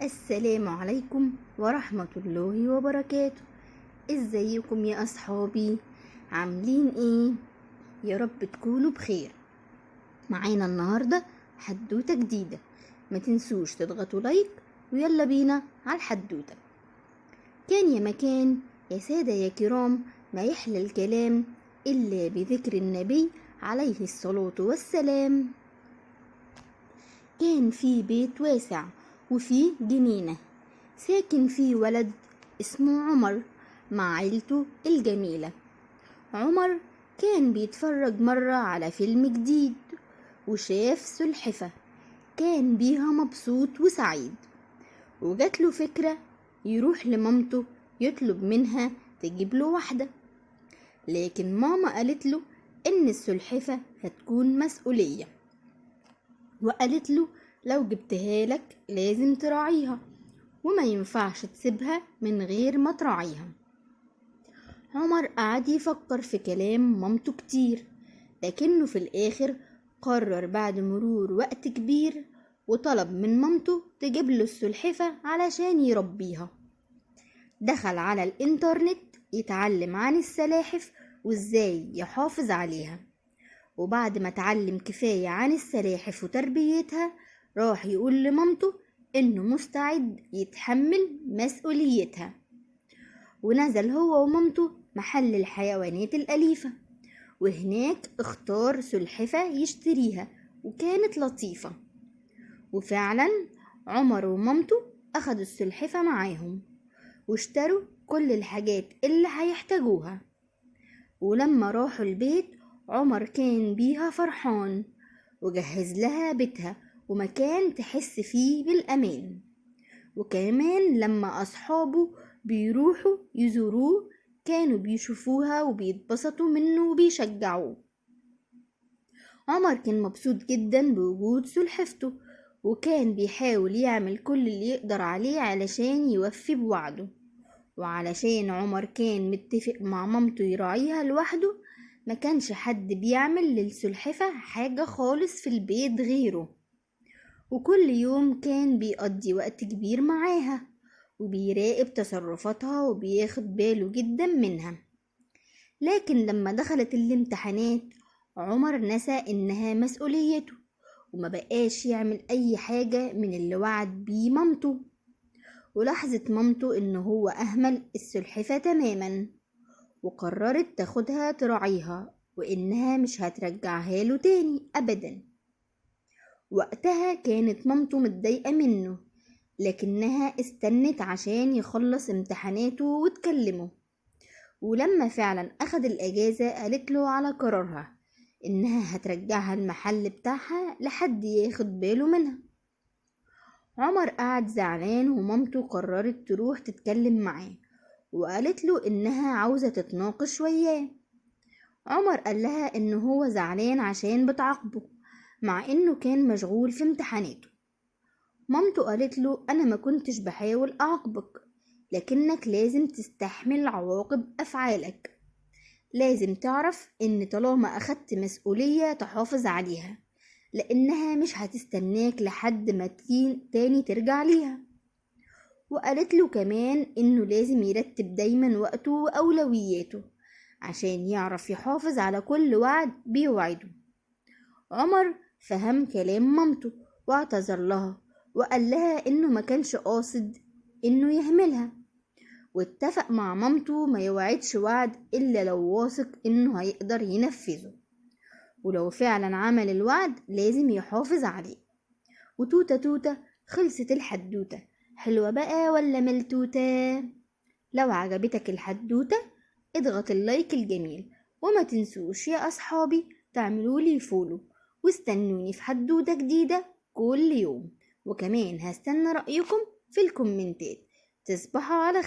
السلام عليكم ورحمة الله وبركاته. ازيكم يا أصحابي؟ عاملين ايه؟ يا رب تكونوا بخير. معانا النهاردة حدوتة جديدة، ما تنسوش تضغطوا لايك ويلا بينا على الحدوتة. كان يا مكان يا سادة يا كرام، ما يحلى الكلام إلا بذكر النبي عليه الصلاة والسلام. كان في بيت واسع وفيه جنينة، ساكن فيه ولد اسمه عمر مع عيلته الجميلة. عمر كان بيتفرج مرة على فيلم جديد وشاف سلحفة، كان بيها مبسوط وسعيد، وجاتله فكرة يروح لمامته يطلب منها تجيب له واحدة. لكن ماما قالت له إن السلحفة هتكون مسؤولية، وقالت له لو جبتها لك لازم تراعيها وما ينفعش تسيبها من غير ما تراعيها. عمر قعد يفكر في كلام مامته كتير، لكنه في الآخر قرر بعد مرور وقت كبير وطلب من مامته تجيب له السلحفة علشان يربيها. دخل على الإنترنت يتعلم عن السلاحف وإزاي يحافظ عليها، وبعد ما اتعلم كفاية عن السلاحف وتربيتها راح يقول لمامته إنه مستعد يتحمل مسؤوليتها. ونزل هو ومامته محل الحيوانات الأليفة، وهناك اختار سلحفة يشتريها وكانت لطيفة. وفعلا عمر ومامته أخدوا السلحفة معاهم واشتروا كل الحاجات اللي هيحتاجوها. ولما راحوا البيت عمر كان بيها فرحان، وجهز لها بيتها ومكان تحس فيه بالأمان. وكمان لما أصحابه بيروحوا يزوروه كانوا بيشوفوها وبيتبسطوا منه وبيشجعوه. عمر كان مبسوط جدا بوجود سلحفته، وكان بيحاول يعمل كل اللي يقدر عليه علشان يوفي بوعده. وعلشان عمر كان متفق مع مامته يراعيها لوحده، ما كانش حد بيعمل للسلحفة حاجة خالص في البيت غيره، وكل يوم كان بيقضي وقت كبير معاها وبيراقب تصرفاتها وبياخد باله جدا منها. لكن لما دخلت الامتحانات عمر نسى إنها مسؤوليته، وما بقاش يعمل أي حاجة من اللي وعد بيه مامته. ولاحظت مامته إنه هو أهمل السلحفة تماما، وقررت تاخدها تراعيها وإنها مش هترجعها له تاني أبدا. وقتها كانت مامته متضايقة منه، لكنها استنت عشان يخلص امتحاناته وتكلمه. ولما فعلا أخد الأجازة قالت له على قرارها إنها هترجعها المحل بتاعها لحد ياخد باله منها. عمر قعد زعلان ومامته قررت تروح تتكلم معاه، وقالت له إنها عاوزة تتناقش وياه. عمر قال لها إنه هو زعلان عشان بتعاقبه مع إنه كان مشغول في امتحاناته. مامته قالت له أنا ما كنتش بحاول أعاقبك، لكنك لازم تستحمل عواقب أفعالك. لازم تعرف إن طالما أخدت مسؤولية تحافظ عليها، لأنها مش هتستناك لحد ما تاني ترجع ليها. وقالت له كمان إنه لازم يرتب دايما وقته وأولوياته عشان يعرف يحافظ على كل وعد بيوعده. عمر فهم كلام مامته واعتذر لها وقال لها إنه ما كانش قاصد إنه يهملها، واتفق مع مامته ما يوعدش وعد إلا لو واثق إنه هيقدر ينفذه، ولو فعلا عمل الوعد لازم يحافظ عليه. وتوتة توتة خلصت الحدوتة. حلوة بقى ولا ملتوتة؟ لو عجبتك الحدوتة اضغط اللايك الجميل، وما تنسوش يا أصحابي تعملولي فولو، واستنوني في حدوتة جديدة كل يوم. وكمان هستنى رأيكم في الكومنتات. تصبحوا على